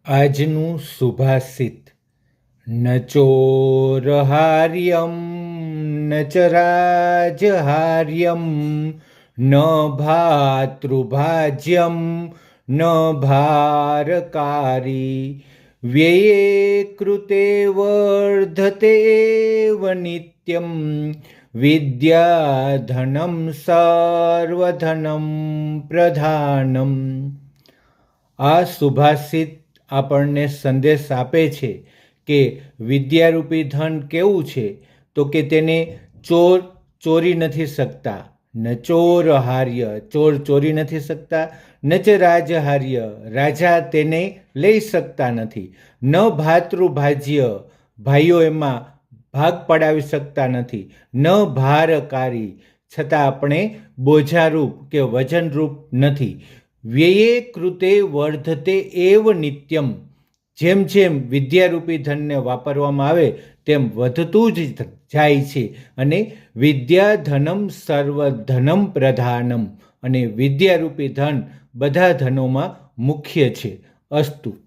આજનું સુભાષિત ન ચોરહાર્યમ ન ચ રાજહાર્યમ ન ભાતૃભાજ્યમ ન ભારકારી વ્યયે કૃતે વર્ધતેવ નિત્યમ વિદ્યાધનમ સર્વધનમ પ્રધાનમ. આ સુભાષિત આપણને સંદેશ આપે છે કે વિદ્યારૂપી ધન કેવું છે તો કે તેને ચોર ચોરી નથી શકતા. ન ચોરહાર્ય, ચોર ચોરી નથી શકતા. ન ચ રાજહાર્ય, રાજા તેને લઈ શકતા નથી. ન ભાતૃભાજ્ય, ભાઈઓ એમાં ભાગ પડાવી શકતા નથી. ન ભારકારી, છતાં આપણે બોજારૂપ કે વજનરૂપ નથી. વ્યયે કૃતે વર્ધતે એવ નિત્યમ, જેમ જેમ વિદ્યારૂપી ધનને વાપરવામાં આવે તેમ વધતું જ જાય છે. અને વિદ્યાધનમ સર્વધનમ પ્રધાનમ, અને વિદ્યારૂપી ધન બધા ધનોમાં મુખ્ય છે. અસ્તુ.